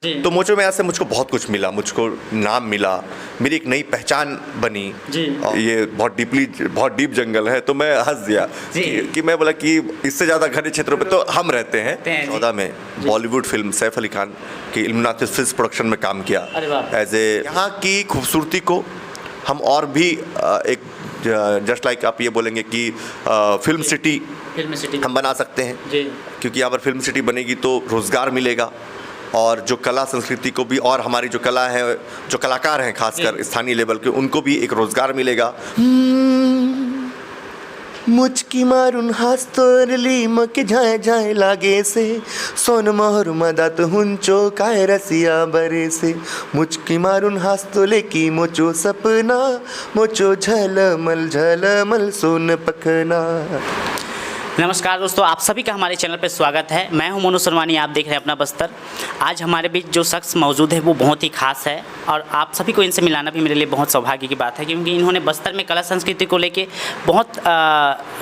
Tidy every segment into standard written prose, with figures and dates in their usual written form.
तो मोचो मैया से मुझको बहुत कुछ मिला, मुझको नाम मिला, मेरी एक नई पहचान बनी। और ये बहुत डीप जंगल है, तो मैं हंस दिया कि मैं बोला कि इससे ज़्यादा घने क्षेत्रों पे तो हम रहते हैं। 14 में बॉलीवुड फिल्म सैफ अली खान की इल्यूमिनाती फिल्म्स प्रोडक्शन में काम किया एज ए। यहाँ की खूबसूरती को हम और भी एक जस्ट लाइक आप ये बोलेंगे कि फिल्म सिटी हम बना सकते हैं, क्योंकि यहाँ पर फिल्म सिटी बनेगी तो रोज़गार मिलेगा और जो कला संस्कृति को भी, और हमारी जो कला है, जो कलाकार हैं खासकर स्थानीय लेवल के, उनको भी एक रोज़गार मिलेगा। मुझकी मारून हास्तोरली मक झाय झाय लागे से सोन मोहर मदत हुंचो काय रसिया बरे से मुझकी मारून हास्तोले की मोचो सपना मोचो झलमल सोन पखना। नमस्कार दोस्तों, आप सभी का हमारे चैनल पर स्वागत है। मैं हूं मोनू सरवानी, आप देख रहे हैं अपना बस्तर। आज हमारे बीच जो शख्स मौजूद है वो बहुत ही खास है और आप सभी को इनसे मिलाना भी मेरे लिए बहुत सौभाग्य की बात है, क्योंकि इन्होंने बस्तर में कला संस्कृति को लेके बहुत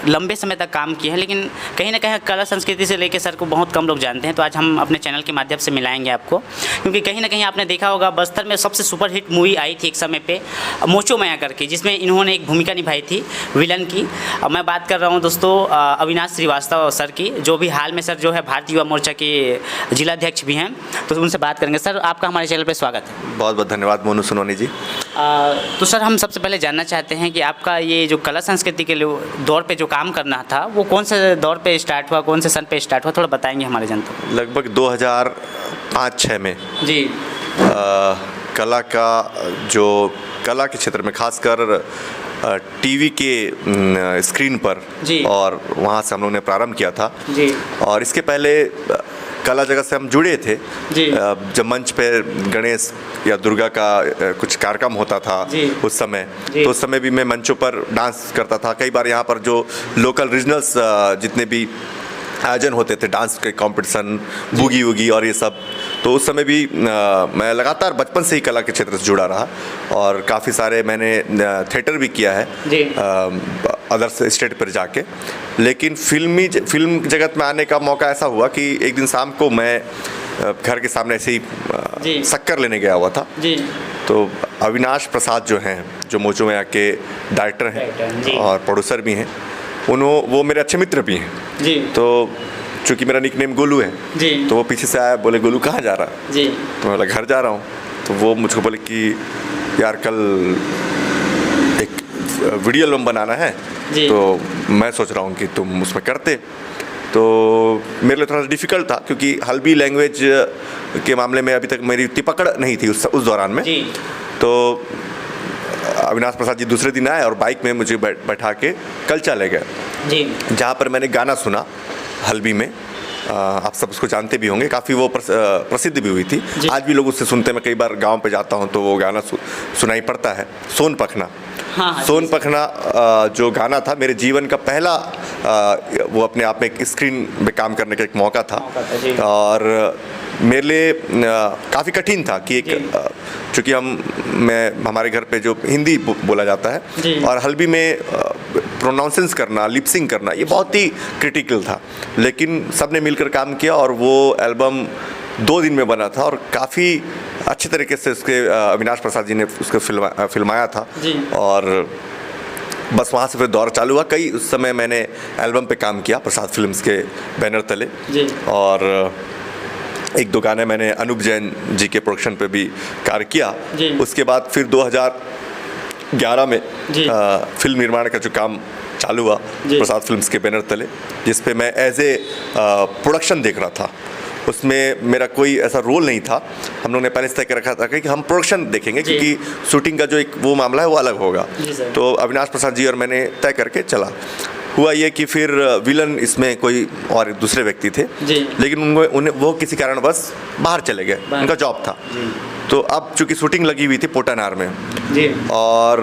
लंबे समय तक काम किया है, लेकिन कहीं ना कहीं कला संस्कृति से लेकर सर को बहुत कम लोग जानते हैं। तो आज हम अपने चैनल के माध्यम से मिलाएंगे आपको, क्योंकि कहीं ना कहीं आपने देखा होगा बस्तर में सबसे सुपरहिट मूवी आई थी एक समय पर, मोचो मैया करके, जिसमें इन्होंने एक भूमिका निभाई थी विलन की। मैं बात कर रहा हूँ दोस्तों अविनाश श्रीवास्तव सर की, जो भी हाल में सर जो है भारतीय युवा मोर्चा के जिलाध्यक्ष भी हैं। तो उनसे बात करेंगे। सर, आपका हमारे चैनल पर स्वागत है। बहुत बहुत धन्यवाद मोनू सोनवानी जी। तो सर, हम सबसे पहले जानना चाहते हैं कि आपका ये जो कला संस्कृति के दौर पे जो काम करना था वो कौन से दौर पे स्टार्ट हुआ, कौन से सन पे स्टार्ट हुआ, थोड़ा बताएंगे हमारे जनता को। लगभग 2005-06 में जी कला के क्षेत्र में खासकर टीवी के स्क्रीन पर, और वहाँ से हम लोगों ने प्रारंभ किया था जी। और इसके पहले कला जगत से हम जुड़े थे जी। जब मंच पे गणेश या दुर्गा का कुछ कार्यक्रम होता था उस समय, तो उस समय भी मैं मंचों पर डांस करता था। कई बार यहाँ पर जो लोकल रीजनल्स जितने भी आयोजन होते थे, डांस के कंपटीशन, बूगी वूगी और ये सब, तो उस समय भी मैं लगातार बचपन से ही कला के क्षेत्र से जुड़ा रहा और काफ़ी सारे मैंने थिएटर भी किया है अदर स्टेट पर जाके। लेकिन फिल्म जगत में आने का मौका ऐसा हुआ कि एक दिन शाम को मैं घर के सामने ऐसे ही शक्कर लेने गया हुआ था जी। तो अविनाश प्रसाद जो हैं, जो मोचो मैया के डायरेक्टर हैं और प्रोड्यूसर भी हैं, वो मेरे अच्छे मित्र भी हैं जी। तो चूँकि मेरा निकनेम गोलू है जी, तो वो पीछे से आया, बोले गोलू कहाँ जा रहा जी। तो मैं घर जा रहा हूँ। तो वो मुझको बोले कि यार कल एक वीडियो एल्बम बनाना है जी। तो मैं सोच रहा हूँ कि तुम उसमें करते। तो मेरे लिए थोड़ा सा डिफ़िकल्ट था, क्योंकि हल्बी लैंग्वेज के मामले में अभी तक मेरी उतनी पकड़ नहीं थी उस दौरान में जी। तो अविनाश प्रसाद जी दूसरे दिन आए और बाइक में मुझे बैठा के कलचा ले गए जी, जहाँ पर मैंने गाना सुना हल्बी में। आप सब उसको जानते भी होंगे, काफ़ी वो प्रसिद्ध भी हुई थी। आज भी लोग उससे सुनते हैं। मैं कई बार गांव पे जाता हूं तो वो गाना सुनाई पड़ता है, सोन पखना। हाँ, सोन पखना जो गाना था, मेरे जीवन का पहला वो अपने आप में एक स्क्रीन पे काम करने का एक मौका था। और मेरे लिए काफ़ी कठिन था कि चूँकि हमारे घर पे जो हिंदी बोला जाता है और हल्बी में प्रोनाउंसेंस करना, लिपसिंग करना, ये बहुत ही क्रिटिकल था। लेकिन सब ने मिलकर काम किया और वो एल्बम 2 दिन में बना था और काफ़ी अच्छे तरीके से उसके अविनाश प्रसाद जी ने उसको फिल्माया था। और बस वहाँ से फिर दौर चालू हुआ। उस समय मैंने एल्बम पे काम किया प्रसाद फिल्म्स के बैनर तले और 1-2 गाने मैंने अनूप जैन जी के प्रोडक्शन पे भी कार्य किया। उसके बाद फिर 2011 में फिल्म निर्माण का जो काम चालू हुआ प्रसाद फिल्म्स के बैनर तले, जिस पे मैं एज ए प्रोडक्शन देख रहा था। उसमें मेरा कोई ऐसा रोल नहीं था। हम लोगों ने पहले से तय कर रखा था कि हम प्रोडक्शन देखेंगे, क्योंकि शूटिंग का जो एक वो मामला है वो अलग होगा। तो अविनाश प्रसाद जी और मैंने तय करके चला। हुआ ये कि फिर विलन इसमें कोई और दूसरे व्यक्ति थे, लेकिन वो किसी कारणवश बाहर चले गए, उनका जॉब था। तो अब चूँकि शूटिंग लगी हुई थी पोटानार में और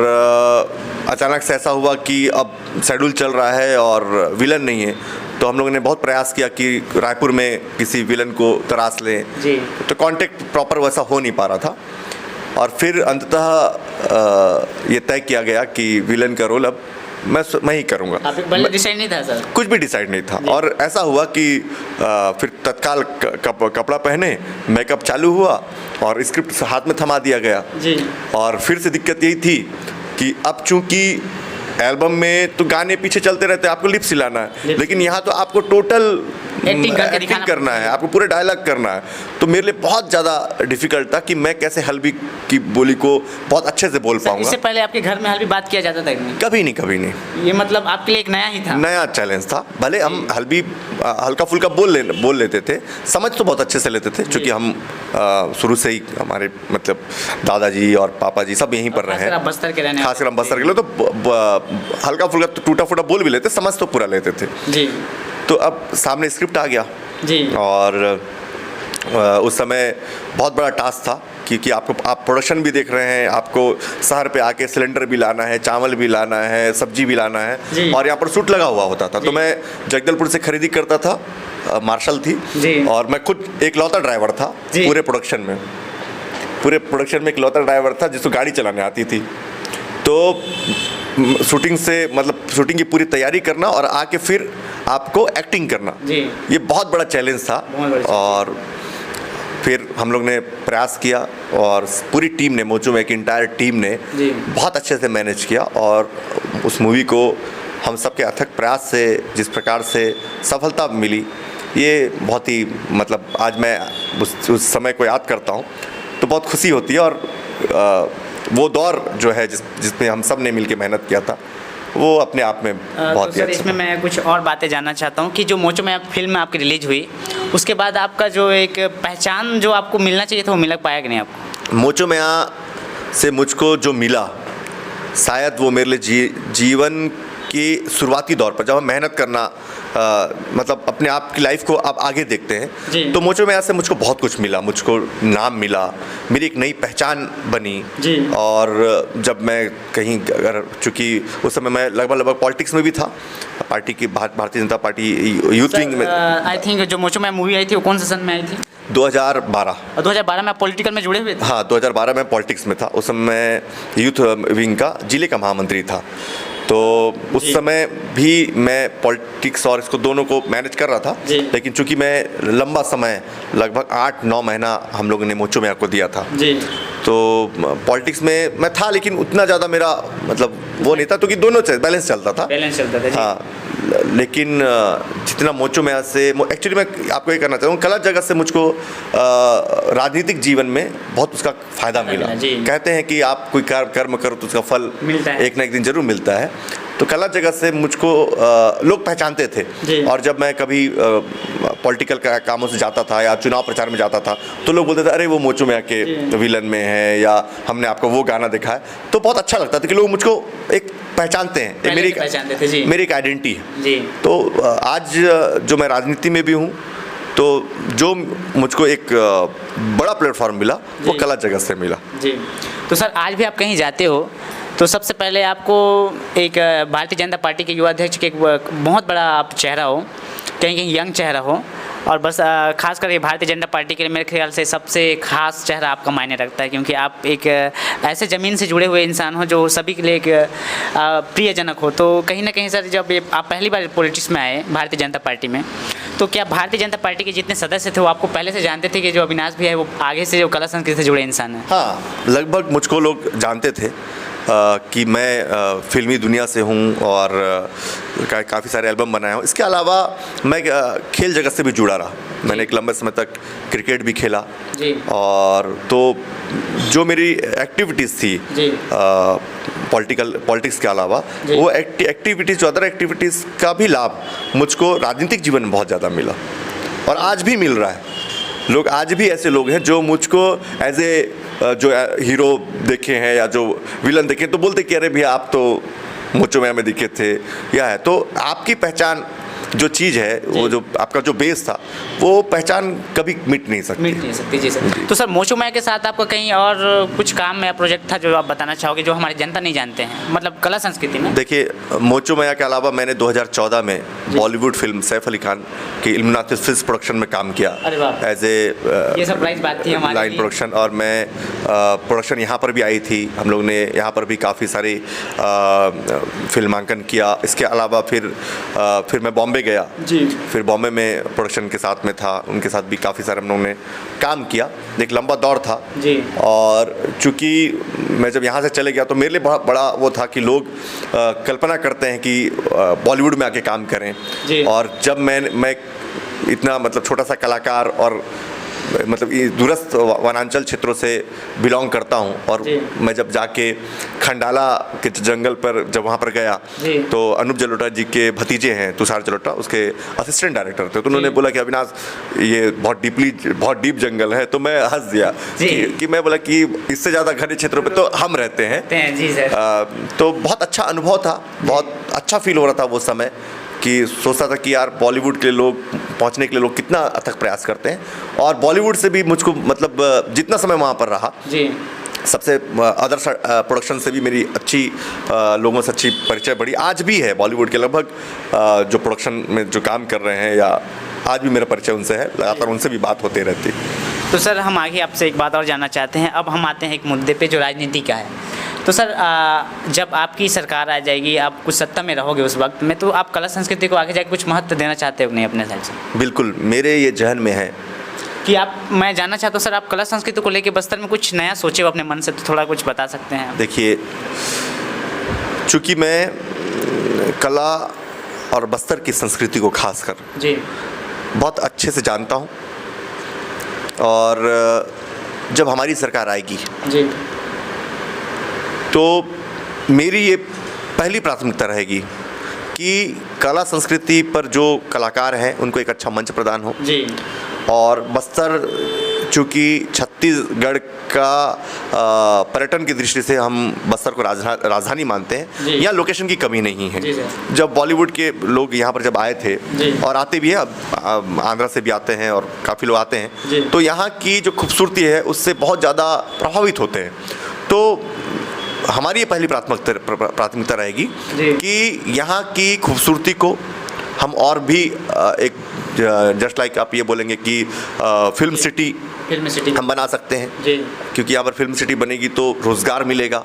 अचानक से ऐसा हुआ कि अब शेड्यूल चल रहा है और विलन नहीं है। तो हम लोगों ने बहुत प्रयास किया कि रायपुर में किसी विलन को तराश लें, तो कांटेक्ट प्रॉपर वैसा हो नहीं पा रहा था। और फिर अंततः ये तय किया गया कि विलन का रोल अब मैं ही करूँगा। आपके पहले डिसाइड नहीं था सर? कुछ भी डिसाइड नहीं था। और ऐसा हुआ कि फिर तत्काल कपड़ा पहने, मेकअप चालू हुआ और स्क्रिप्ट हाथ में थमा दिया गया जी। और फिर से दिक्कत यही थी कि अब चूंकि एल्बम में तो गाने पीछे चलते रहते हैं, आपको लिप्स हिलाना है, लेकिन यहाँ तो आपको टोटल एक्टिंग करना है, आपको पूरे डायलॉग करना है। तो मेरे लिए बहुत ज़्यादा डिफिकल्ट था कि मैं कैसे हल्बी की बोली को बहुत अच्छे से बोल पाऊंगा। इससे पहले आपके घर में हल्बी बात किया जाता था कि नहीं? कभी नहीं। ये मतलब आपके लिए एक नया ही था? नया चैलेंज था। भले हम हल्बी हल्का फुल्का बोल लेते थे, समझ तो बहुत अच्छे से लेते थे, क्योंकि हम शुरू से ही हमारे मतलब दादाजी और पापा जी सब यहीं पर रहे हैं, बस्तर के रहने, खासकर हम बस्तर के लोग, तो हल्का फुल्का टूटा फूटा बोल भी लेते, समझ तो पूरा लेते थे जी। तो अब सामने स्क्रिप्ट आ गया जी। और उस समय बहुत बड़ा टास्क था, क्योंकि आप प्रोडक्शन भी देख रहे हैं, आपको शहर पे आके सिलेंडर भी लाना है, चावल भी लाना है, सब्जी भी लाना है, और यहाँ पर शूट लगा हुआ होता था। तो मैं जगदलपुर से खरीदी करता था, मार्शल थी जी। और मैं खुद एक लौता ड्राइवर था पूरे प्रोडक्शन में एक लौता ड्राइवर था जिसको गाड़ी चलाने आती थी। तो शूटिंग की पूरी तैयारी करना और आके फिर आपको एक्टिंग करना जी। ये बहुत बड़ा चैलेंज था। और फिर हम लोग ने प्रयास किया और पूरी टीम ने, मोचो में एक इंटायर टीम ने बहुत अच्छे से मैनेज किया और उस मूवी को हम सबके अथक प्रयास से जिस प्रकार से सफलता मिली, ये बहुत ही मतलब आज मैं उस समय को याद करता हूँ तो बहुत खुशी होती है। और वो दौर जो है जिसमें हम सब ने मिलकर मेहनत किया था, वो अपने आप में बहुत तो सर इसमें मैं कुछ और बातें जानना चाहता हूँ कि जो मोचो में फिल्म आपकी रिलीज हुई, उसके बाद आपका जो एक पहचान जो आपको मिलना चाहिए था वो मिल पाया कि नहीं आपको? मोचो में से मुझको जो मिला, शायद वो मेरे लिए जीवन की शुरुआती दौर पर जब हम मेहनत करना मतलब अपने आप की लाइफ को आप आगे देखते हैं, तो मोचो में से मुझको बहुत कुछ मिला, मुझको नाम मिला, मेरी एक नई पहचान बनी। और जब मैं कहीं अगर चूँकि उस समय मैं लगभग पॉलिटिक्स में भी था, पार्टी की Bharatiya Janata party youth wing में। आई थिंक जो मोचो में मूवी आई थी वो कौन से सन में आई थी? 2012। 2012 में आप पॉलिटिकल में जुड़े हुए थे? हाँ, 2012 में पॉलिटिक्स में था। उस समय मैं यूथ विंग का जिले का महामंत्री था। तो उस समय भी मैं पॉलिटिक्स और इसको दोनों को मैनेज कर रहा था, लेकिन चूंकि मैं लंबा समय लगभग 8-9 महीना हम लोगों ने मोचो में आपको दिया था जी। तो पॉलिटिक्स में मैं था, लेकिन उतना ज़्यादा मेरा मतलब वो नहीं था, क्योंकि दोनों बैलेंस चलता था जी। हाँ, लेकिन जितना मोचो में से एक्चुअली मैं आपको ये करना चाहूँ, कला जगत से मुझको राजनीतिक जीवन में बहुत उसका फ़ायदा मिला। कहते हैं कि आप कोई कर्म करो तो उसका फल एक ना एक दिन जरूर मिलता है। तो कला जगत से मुझको लोग पहचानते थे, और जब मैं कभी पॉलिटिकल कामों से जाता था या चुनाव प्रचार में जाता था तो लोग बोलते थे अरे वो मोचो में आके विलन में है, या हमने आपको वो गाना देखा है। तो बहुत अच्छा लगता था कि लोग मुझको एक पहचानते हैं, मेरी एक आइडेंटिटी है। तो आज जो मैं राजनीति में भी हूँ, तो जो मुझको एक बड़ा प्लेटफॉर्म मिला वो कला जगत से मिला जी। तो सर आज भी आप कहीं जाते हो तो सबसे पहले आपको एक भारतीय जनता पार्टी के युवा अध्यक्ष के एक बहुत बड़ा आप चेहरा हो, कहीं कहीं यंग चेहरा हो, और बस खासकर ये भारतीय जनता पार्टी के लिए मेरे ख्याल से सबसे खास चेहरा आपका मायने रखता है, क्योंकि आप एक ऐसे ज़मीन से जुड़े हुए इंसान हो जो सभी के लिए एक प्रियजनक हो। तो कहीं ना कहीं सर जब आप पहली बार पॉलिटिक्स में आए भारतीय जनता पार्टी में, तो क्या भारतीय जनता पार्टी के जितने सदस्य थे वो आपको पहले से जानते थे कि जो अविनाश भी है वो आगे से जो कला संस्कृति से जुड़े इंसान हैं? हाँ, लगभग मुझको लोग जानते थे कि मैं फिल्मी दुनिया से हूँ और काफ़ी सारे एल्बम बनाया हूँ। इसके अलावा मैं खेल जगत से भी जुड़ा रहा। मैंने एक लंबे समय तक क्रिकेट भी खेला जी। और तो जो मेरी एक्टिविटीज़ थी पॉलिटिक्स के अलावा, वो एक्टिविटीज़ जो अदर एक्टिविटीज़ का भी लाभ मुझको राजनीतिक जीवन में बहुत ज़्यादा मिला, और आज भी मिल रहा है। लोग आज भी ऐसे लोग हैं जो मुझको एज ए जो हीरो देखे हैं या जो विलन देखे तो बोलते कि अरे भैया आप तो मोचो में दिखे थे या है। तो आपकी पहचान जो चीज़ है, वो जो आपका जो बेस था, वो पहचान कभी मिट नहीं सकती। जी सर। तो सर मोचो मैया के साथ आपका कहीं और कुछ काम या प्रोजेक्ट था जो आप बताना चाहोगे, जो हमारी जनता नहीं जानते हैं, मतलब कला संस्कृति में? देखिए, मोचो मैया के अलावा मैंने 2014 में बॉलीवुड फिल्म सैफ अली खान की इल्यूमिनाती फिल्म्स प्रोडक्शन में काम किया एज ये सरप्राइज बात थी हमारी लाइन प्रोडक्शन। और मैं प्रोडक्शन यहाँ पर भी आई थी, हम लोग ने यहाँ पर भी काफ़ी सारे फिल्मांकन किया। इसके अलावा फिर मैं बॉम्बे गया जी, फिर बॉम्बे में प्रोडक्शन के साथ में था, उनके साथ भी काफ़ी सारे हम लोगों ने काम किया। एक लंबा दौर था जी। और चूँकि मैं जब यहाँ से चले गया तो मेरे लिए बहुत बड़ा वो था कि लोग कल्पना करते हैं कि बॉलीवुड में आके काम करें, और जब मैं इतना मतलब छोटा सा कलाकार और मतलब ये दूरस्थ वनांचल क्षेत्रों से बिलोंग करता हूँ, और मैं जब जाके खंडाला के जंगल पर जब वहाँ पर गया तो अनूप जलोटा जी के भतीजे हैं तुषार जलोटा, उसके असिस्टेंट डायरेक्टर थे, तो उन्होंने बोला कि अविनाश ये बहुत डीप जंगल है। तो मैं हंस दिया कि मैं बोला कि इससे ज़्यादा घने क्षेत्रों पर तो हम रहते हैं। तो बहुत अच्छा अनुभव था, बहुत अच्छा फील हो रहा था वो समय कि सोचता था कि यार बॉलीवुड के लोग पहुंचने के लिए लोग कितना अथक प्रयास करते हैं। और बॉलीवुड से भी मुझको मतलब जितना समय वहाँ पर रहा जी, सबसे अदर प्रोडक्शन से भी मेरी अच्छी लोगों से अच्छी परिचय बढ़ी, आज भी है। बॉलीवुड के लगभग जो प्रोडक्शन में जो काम कर रहे हैं, या आज भी मेरा परिचय उनसे है, लगातार उनसे भी बात होती रहती। तो सर हम आगे आपसे एक बात और जानना चाहते हैं। अब हम आते हैं एक मुद्दे पे जो राजनीति का है। तो सर जब आपकी सरकार आ जाएगी, आप कुछ सत्ता में रहोगे उस वक्त में, तो आप कला संस्कृति को आगे जाकर कुछ महत्व देना चाहते हो नहीं अपने साइड से? बिल्कुल, मेरे ये जहन में है कि मैं जानना चाहता हूँ सर, आप कला संस्कृति को लेकर बस्तर में कुछ नया सोचे हो अपने मन से, तो थोड़ा कुछ बता सकते हैं? देखिए, चूँकि मैं कला और बस्तर की संस्कृति को खासकर जी बहुत अच्छे से जानता हूँ, और जब हमारी सरकार आएगी जी तो मेरी ये पहली प्राथमिकता रहेगी कि कला संस्कृति पर जो कलाकार हैं उनको एक अच्छा मंच प्रदान हो जी। और बस्तर चूँकि छत्तीसगढ़ का पर्यटन की दृष्टि से हम बस्तर को राजधानी मानते हैं, यहाँ लोकेशन की कमी नहीं है। जब बॉलीवुड के लोग यहाँ पर जब आए थे, और आते भी हैं, अब आंध्रा से भी आते हैं और काफ़ी लोग आते हैं, तो यहाँ की जो खूबसूरती है उससे बहुत ज़्यादा प्रभावित होते हैं। तो हमारी ये पहली प्राथमिकता रहेगी कि यहाँ की खूबसूरती को हम और भी एक जस्ट लाइक आप ये बोलेंगे कि फिल्म सिटी हम बना सकते हैं, क्योंकि यहाँ पर फिल्म सिटी बनेगी तो रोज़गार मिलेगा,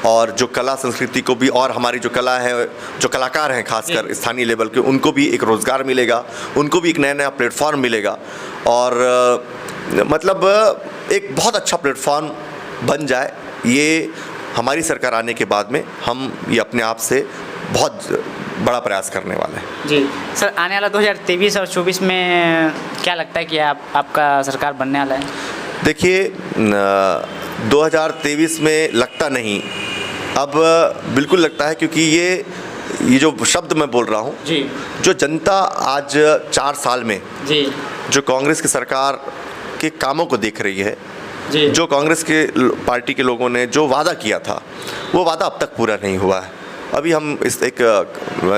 और जो कला संस्कृति को भी, और हमारी जो कला है, जो कलाकार हैं खासकर स्थानीय लेवल के, उनको भी एक रोज़गार मिलेगा, उनको भी एक नया प्लेटफॉर्म मिलेगा, और मतलब एक बहुत अच्छा प्लेटफॉर्म बन जाए। ये हमारी सरकार आने के बाद में हम ये अपने आप से बहुत बड़ा प्रयास करने वाले हैं जी। सर आने वाला 2023 और 24 में क्या लगता है कि आपका सरकार बनने वाला है? देखिए, 2023 में लगता नहीं, अब बिल्कुल लगता है, क्योंकि ये जो शब्द मैं बोल रहा हूँ जी, जो जनता आज 4 साल में जी जो कांग्रेस की सरकार के कामों को देख रही है, जो कांग्रेस के पार्टी के लोगों ने जो वादा किया था, वो वादा अब तक पूरा नहीं हुआ है। अभी हम इस एक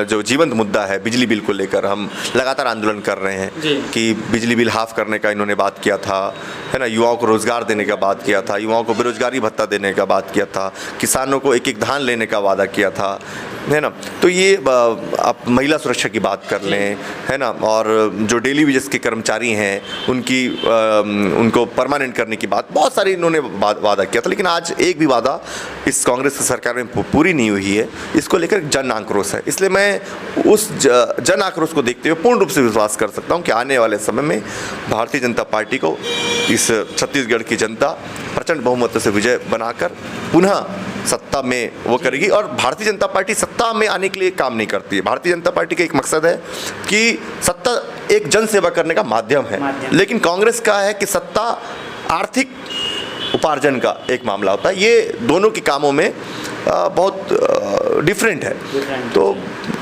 जो जीवंत मुद्दा है बिजली बिल को लेकर, हम लगातार आंदोलन कर रहे हैं कि बिजली बिल हाफ करने का इन्होंने बात किया था, है ना, युवाओं को रोज़गार देने का बात किया था, युवाओं को बेरोजगारी भत्ता देने का बात किया था, किसानों को एक धान लेने का वादा किया था, है ना। तो ये आप महिला सुरक्षा की बात कर लें, है ना, और जो डेली वेजेस के कर्मचारी हैं उनको परमानेंट करने की बात, बहुत सारी इन्होंने वादा किया था, लेकिन आज एक भी वादा इस कांग्रेस की सरकार में पूरी नहीं हुई है। इसको लेकर जन आक्रोश है, इसलिए मैं उस जन आक्रोश को देखते हुए पूर्ण रूप से विश्वास कर सकता हूं कि आने वाले समय में भारतीय जनता पार्टी को इस छत्तीसगढ़ की जनता प्रचंड बहुमत से विजय बनाकर पुनः सत्ता में वो करेगी। और भारतीय जनता पार्टी सत्ता में आने के लिए काम नहीं करती है। भारतीय जनता पार्टी का एक मकसद है कि सत्ता एक जन सेवा करने का माध्यम है, लेकिन कांग्रेस का है कि सत्ता आर्थिक उपार्जन का एक मामला होता है। ये दोनों के कामों में बहुत डिफरेंट है। तो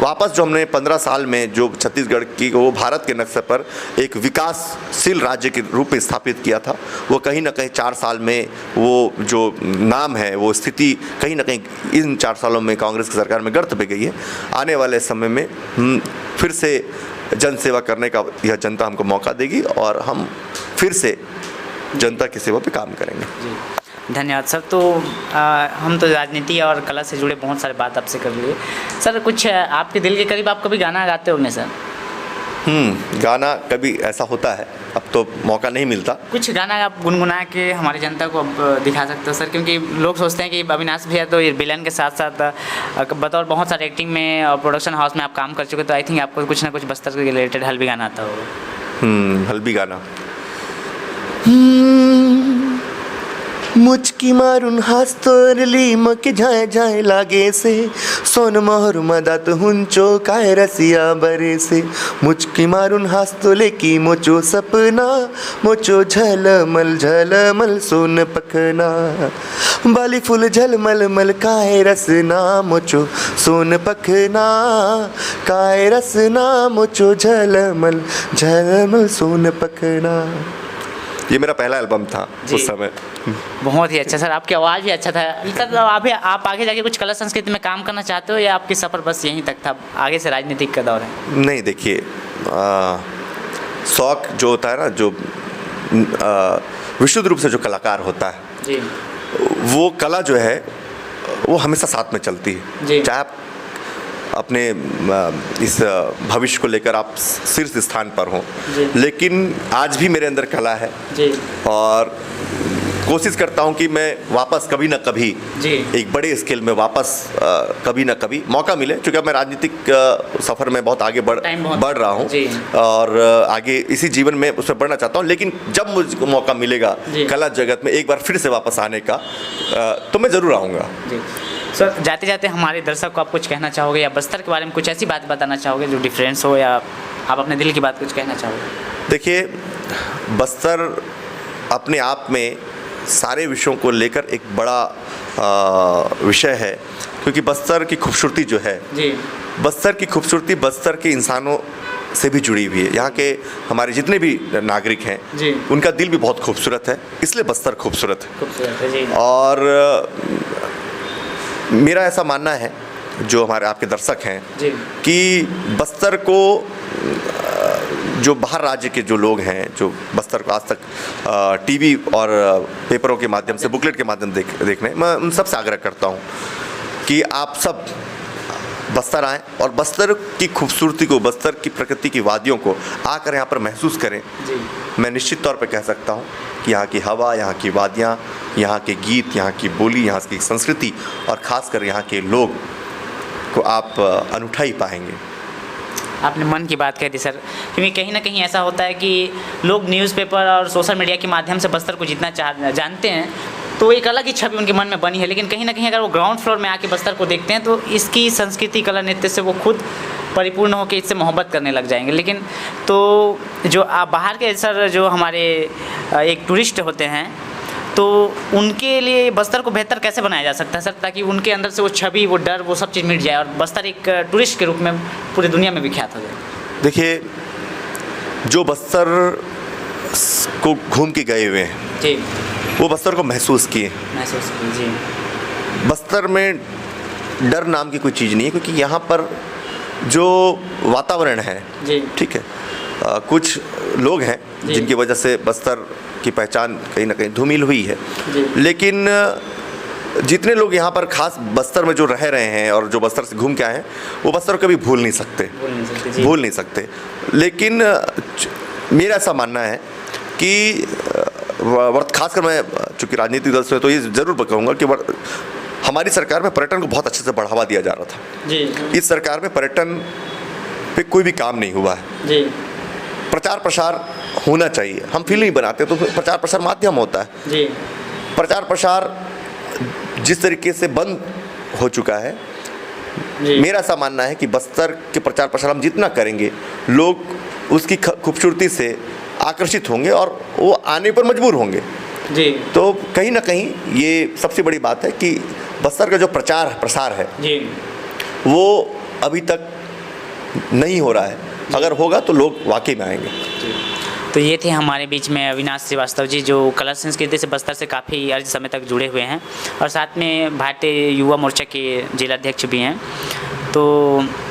वापस जो हमने 15 साल में जो छत्तीसगढ़ की वो भारत के नक्शे पर एक विकासशील राज्य के रूप में स्थापित किया था, वो कहीं ना कहीं 4 साल में वो जो नाम है, वो स्थिति कहीं ना कहीं इन 4 सालों में कांग्रेस की सरकार में गर्त पे गई है। आने वाले समय में फिर से जन सेवा करने का यह जनता हमको मौका देगी और हम फिर से जनता की सेवा पे काम करेंगे। जी धन्यवाद सर। तो हम तो राजनीति और कला से जुड़े बहुत सारे बात आपसे कर लिए सर। कुछ आपके दिल के करीब आप कभी गाना गाते होंगे सर? गाना कभी ऐसा होता है, अब तो मौका नहीं मिलता। कुछ गाना आप गुनगुना के हमारी जनता को अब दिखा सकते हो सर? क्योंकि लोग सोचते हैं कि अविनाश भैया तो ये विलन के साथ साथ बतौर बहुत सारे एक्टिंग में और प्रोडक्शन हाउस में आप काम कर चुके, तो आई थिंक आपको कुछ ना कुछ बस्तर के रिलेटेड हल्बी गाना आता होगा। हल्बी गाना मुचकी मारून हास्तोरली मक झाय झाय लागे से सोन मोहर मदात हुंचो काय रसिया बरे से मुचकी मारून हास्तोले की मोचो सपना मोचो झलमल झलमल सोन पखना बाली फूल झलमल मल काय रसना मोचो सोन पखना काय रसना मोचो झलमल झलमल सोन पखना। ये मेरा पहला एल्बम था उस समय। बहुत ही अच्छा सर, आपकी आवाज़ भी अच्छा था सर। आप आगे जाके कुछ कला संस्कृति में काम करना चाहते हो या आपकी सफ़र बस यहीं तक था, आगे से राजनीतिक का दौर है? नहीं, देखिए शौक जो होता है ना, जो विशुद्ध रूप से जो कलाकार होता है जी, वो कला जो है वो हमेशा साथ में चलती है। चाहे आप अपने इस भविष्य को लेकर आप शीर्ष स्थान पर हों, लेकिन आज भी मेरे अंदर कला है जी। और कोशिश करता हूं कि मैं वापस कभी ना कभी एक बड़े स्केल में वापस कभी ना कभी मौका मिले, क्योंकि अब मैं राजनीतिक सफ़र में बहुत आगे बढ़ रहा हूं और आगे इसी जीवन में उसमें बढ़ना चाहता हूं। लेकिन जब मुझको मौका मिलेगा कला जगत में एक बार फिर से वापस आने का, तो मैं ज़रूर आऊँगा। सर जाते जाते हमारे दर्शक को आप कुछ कहना चाहोगे या बस्तर के बारे में कुछ ऐसी बात बताना चाहोगे जो डिफरेंस हो, या आप अपने दिल की बात कुछ कहना चाहोगे? देखिए, बस्तर अपने आप में सारे विषयों को लेकर एक बड़ा विषय है, क्योंकि बस्तर की खूबसूरती जो है बस्तर की खूबसूरती बस्तर के इंसानों से भी जुड़ी हुई है। यहाँ के हमारे जितने भी नागरिक हैं उनका दिल भी बहुत खूबसूरत है, इसलिए बस्तर खूबसूरत है। और मेरा ऐसा मानना है, जो हमारे आपके दर्शक हैं, कि बस्तर को जो बाहर राज्य के जो लोग हैं, जो बस्तर को आज तक टीवी और पेपरों के माध्यम से, बुकलेट के माध्यम से देखने, मैं उन सब से आग्रह करता हूँ कि आप सब बस्तर आएँ और बस्तर की खूबसूरती को, बस्तर की प्रकृति की वादियों को आकर यहाँ पर महसूस करें। मैं निश्चित तौर पर कह सकता हूँ कि यहाँ की हवा, यहाँ की वादियाँ, यहाँ के गीत, यहाँ की बोली, यहाँ की संस्कृति और ख़ासकर यहाँ के लोग को आप अनूठा ही पाएंगे। आपने मन की बात कह दी सर, क्योंकि कहीं ना कहीं ऐसा होता है कि लोग न्यूज़पेपर और सोशल मीडिया के माध्यम से बस्तर को जितना जानते हैं तो एक अलग ही छवि उनके मन में बनी है, लेकिन कहीं ना कहीं अगर वो ग्राउंड फ्लोर में आके बस्तर को देखते हैं तो इसकी संस्कृति, कला, नृत्य से वो खुद परिपूर्ण होकर इससे मोहब्बत करने लग जाएंगे। लेकिन तो जो बाहर के सर जो हमारे एक टूरिस्ट होते हैं, तो उनके लिए बस्तर को बेहतर कैसे बनाया जा सकता है सर, ताकि उनके अंदर से वो छवि, वो डर, वो सब चीज़ मिट जाए और बस्तर एक टूरिस्ट के रूप में पूरी दुनिया में विख्यात हो जाए? देखिए, जो बस्तर को घूम के गए हुए हैं जी, वो बस्तर को महसूस किए जी। बस्तर में डर नाम की कोई चीज़ नहीं है, क्योंकि यहाँ पर जो वातावरण है, ठीक है, कुछ लोग हैं जिनकी वजह से बस्तर की पहचान कहीं ना कहीं धूमिल हुई है, लेकिन जितने लोग यहाँ पर खास बस्तर में जो रह रहे हैं और जो बस्तर से घूम के आए हैं, वो बस्तर को कभी भूल नहीं सकते। लेकिन मेरा ऐसा मानना है कि खासकर मैं चूँकि राजनीतिक दल से, तो ये ज़रूर कहूँगा कि हमारी सरकार में पर्यटन को बहुत अच्छे से बढ़ावा दिया जा रहा था। इस सरकार में पर्यटन पे कोई भी काम नहीं हुआ है। प्रचार प्रसार होना चाहिए, हम फिल्म ही बनाते हैं तो प्रचार प्रसार माध्यम होता है। प्रचार प्रसार जिस तरीके से बंद हो चुका है, मेरा ऐसा मानना है कि बस्तर के प्रचार प्रसार हम जितना करेंगे, लोग उसकी खूबसूरती से आकर्षित होंगे और वो आने पर मजबूर होंगे। तो कहीं ना कहीं ये सबसे बड़ी बात है कि बस्तर का जो प्रचार प्रसार है वो अभी तक नहीं हो रहा है। अगर होगा तो लोग वाकई में आएंगे। तो ये थे हमारे बीच में अविनाश श्रीवास्तव जी, जो कला संस्कृति से बस्तर से काफ़ी अर्ज समय तक जुड़े हुए हैं और साथ में भारतीय युवा मोर्चा के जिलाध्यक्ष भी हैं। तो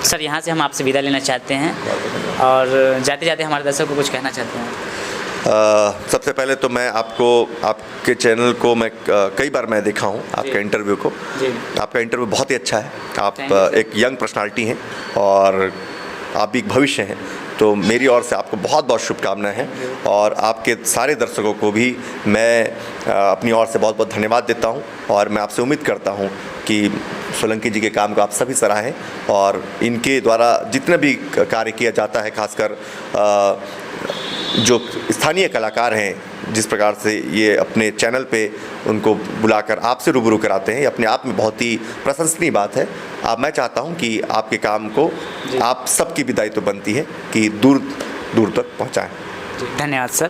सर यहाँ से हम आपसे विदा लेना चाहते हैं और जाते जाते हमारे दर्शकों को कुछ कहना चाहते हैं। सबसे पहले तो मैं आपके चैनल को मैं कई बार मैं देखा हूँ, आपके इंटरव्यू को। आपका इंटरव्यू बहुत ही अच्छा है। आप एक यंग पर्सनालिटी हैं और आप भी एक भविष्य हैं, तो मेरी ओर से आपको बहुत बहुत शुभकामनाएं हैं और आपके सारे दर्शकों को भी मैं अपनी ओर से बहुत बहुत धन्यवाद देता हूं और मैं आपसे उम्मीद करता हूं कि सोलंकी जी के काम को आप सभी सराहें और इनके द्वारा जितना भी कार्य किया जाता है, खासकर जो स्थानीय कलाकार हैं, जिस प्रकार से ये अपने चैनल पे उनको बुलाकर आपसे रूबरू कराते हैं, ये अपने आप में बहुत ही प्रशंसनीय बात है। अब मैं चाहता हूं कि आपके काम को आप सबकी भी दायित्व बनती है कि दूर दूर तक पहुंचाएं। धन्यवाद सर।